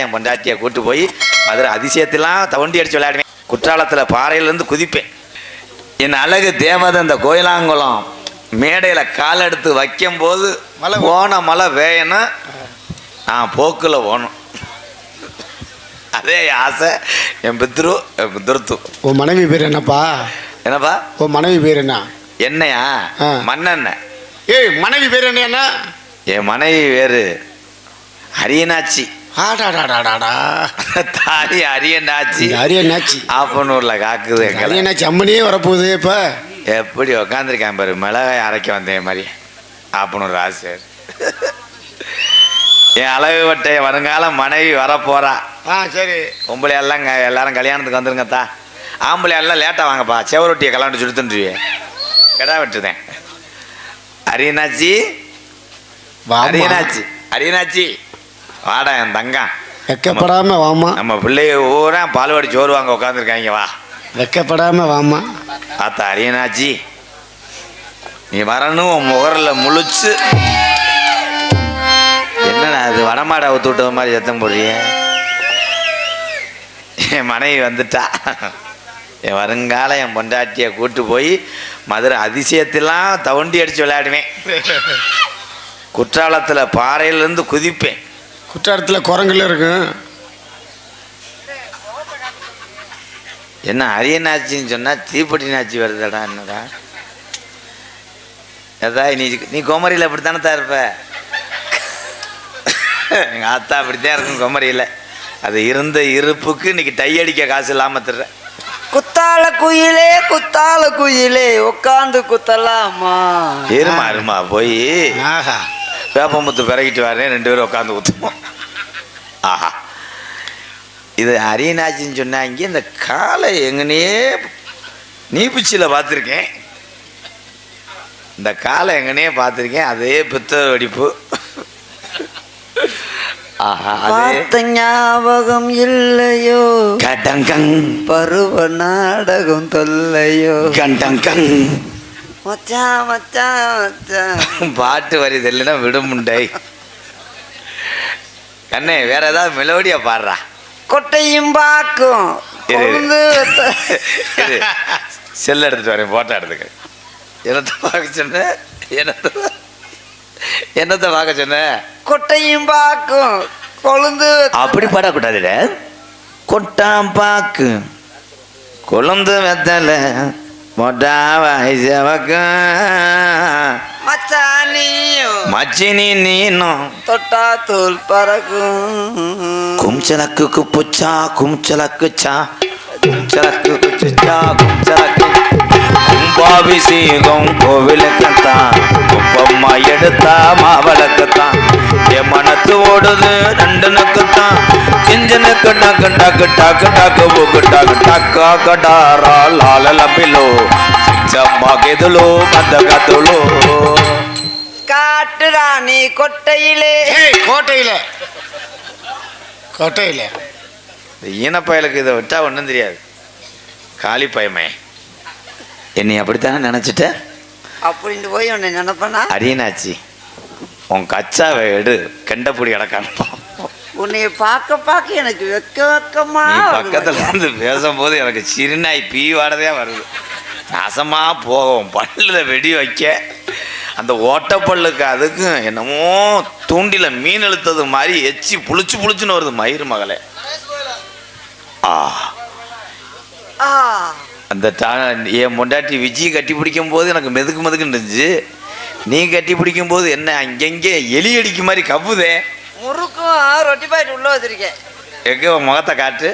என் பொண்டாட்டியை கூட்டு போய் மதுரை அதிசயத்தெல்லாம் தவண்டி அடிச்சு விளையாடுவேன். குற்றாலத்தில் பாறையிலேருந்து குதிப்பேன். என் அழகு தேவதை இந்த கோயிலாங்குளம் மேடையில் கால் எடுத்து வைக்கும்போது போன மழை வேயணும், நான் போக்கில் போகணும். அதே ஆசை என் பித்ருத்து. உன் மனைவி பேர் என்னப்பா? என்னப்பா உன் மனைவி பேர் என்ன? என்னையா? மண்ணெண்ண. ஏய், மனைவி பேர் என்ன? என் மனைவி வேறு அரியனாச்சி. தாலி அரியனாச்சி. அரியனாச்சி ஆப்பனூர்ல காக்குது. அரியனாச்சி அம்மனியே வரப்போகுது. இப்போ எப்படி உக்காந்துருக்கேன் பாரு, மிளகாய் அரைக்க வந்தேன் மாதிரி. ஆப்பனூர் ஆசிரியர் என் அழகு வட்டைய வருங்கால மனைவி வரப்போறா. சரி. பொம்பளை எல்லாம் எல்லாரும் கல்யாணத்துக்கு வந்துருங்கத்தா. ஆம்பளை எல்லாம் லேட்டாக வாங்கப்பா, செவரொட்டியை கல்யாணம் சுடுத்துன்றியே கிடா விட்டுதேன். அரியனாச்சி அரியனாச்சி அரியனாச்சி வாடா என் தங்கம். வெக்கப்படாம வாமா. நம்ம பிள்ளைய ஊரா பால்வாடி சோறு வாங்க உட்காந்துருக்காங்க. வா, வெக்கப்படாம வாமா. ஆத்தா அரியனாச்சி, நீ வரணும். உன் முகரில் முழிச்சு என்னண்ணா அது வடமாடை அவுத்து விட்ட மாதிரி சத்தம் போடுறிய? என் மனைவி வந்துட்டா. என் வருங்கால என் பொண்டாட்டியை கூட்டு போய் மதுரை அதிசயத்தெல்லாம் தவண்டி அடிச்சு விளையாடுவேன். குற்றாலத்தில் பாறையிலேருந்து குதிப்பேன். குற்றாலத்தில் குரங்குல இருக்கு. என்ன அரியனாச்சின்னு சொன்னால் தீப்பெட்டி நாச்சி வருதடா. என்னடா எதா நீ கோமரியில் அப்படித்தானே தான் இருப்ப. எங்கள் ஆத்தா அப்படித்தான் இருக்கும் கோமரியில். அது இருந்த இருப்புக்கு இன்னைக்கு டை அடிக்க காசு இல்லாமல் தர்ற. குத்தால குயிலே குத்தால குயிலே உட்காந்து குத்தலாமா? இருமா போய் வேப்பமுத்து பிறகிட்டு வரேன், 2 பேரும் உட்காந்து குத்துவோம். ஆஹா, இது அரியனாச்சின்னு சொன்னாங்க. இந்த காலை எங்கனே நீப்பிச்சியில் பார்த்துருக்கேன். இந்த காலை எங்கனே பார்த்துருக்கேன். அதே பித்த வெடிப்பு. பார்த்த ஞாபகம் இல்லையோ? கடங்கங் பருவ நாடகம் தொல்லையோ? கண்டங்கங் மச்சான் மச்சான் மச்சான். பாட்டு வரிது இல்லைன்னா விடுமுண்டை. கண்ணே, வேற ஏதாவது மெலோடியா பாடுறா. கொட்டையும் பாக்கும் செல்ல எடுத்துட்டு வரேன், போட்டோ எடுத்துக்க. என்னத்தை பார்க்க சொன்ன? என்னத்தை பார்க்க சொன்ன? கொட்டையும் பாக்கும் கொழுந்து. அப்படி பாடக்கூடாதுல. கொட்டாம் பாக்கு கொழுந்து வெத்தல மொட்டா வயசவக்க மச்சினி நீனும் தொட்டா தோல் பறக்கும். கும்சலக்கு குப்புச்சா கும்சலக்கு சா கும்சலக்கு குச்சுச்சா கும்சலக்கு கும்பாபிஷேகம் கோவிலுக்குத்தான், குப்பம்மா எடுத்தா மாவளக்குத்தான். என் மனத்து ஓடுது நண்டனுக்குத்தான், கிஞ்சனுக்கு டக்கு டக்கு டக்கு டக்கு புக்கு டக்கு டக்கா கடாரா லால லபிலோ சிச்சம்மா கெதுலோ மந்த கத்துலோ. காட்டுராணி கொட்டையிலே கோட்டையில ஈனப்பயலுக்கு இதை விட்டா ஒன்றும் தெரியாது. காளி பயமே என்னை அப்படித்தானே நினச்சிட்ட? அப்படின்னு போய் உன்னை நினைப்பனா? அரியனாச்சி, உன் கச்சாவை எடு, கெண்டப்பொடி கிடக்கானப்பா. உன்னைய பார்க்க எனக்கு வெக்கமா. நீ பக்கத்துல இருந்து பேசும்போது எனக்கு சிறுநாய் பீவாடதே வருது. நாசமா போகும். பல்லுல வெடி வைக்க அந்த ஓட்டப்பல்லுக்கு அதுக்கும் என்னமோ தூண்டில மீன் இழுத்தது மாதிரி எச்சி புளிச்சுன்னு வருது. மயிறு மகளே, அந்த என் பொண்டாட்டி விஜய் கட்டி பிடிக்கும் போது எனக்கு மெதுக்குன்னு இருந்துச்சு. நீ கட்டி பிடிக்கும் போது என்ன அங்கங்கே எலி அடிக்க மாதிரி கவ்வுதே. முறுக்கும் ரொட்டி பாயிட்டு உள்ள வச்சிருக்கேன். எங்க முகத்தை காட்டு.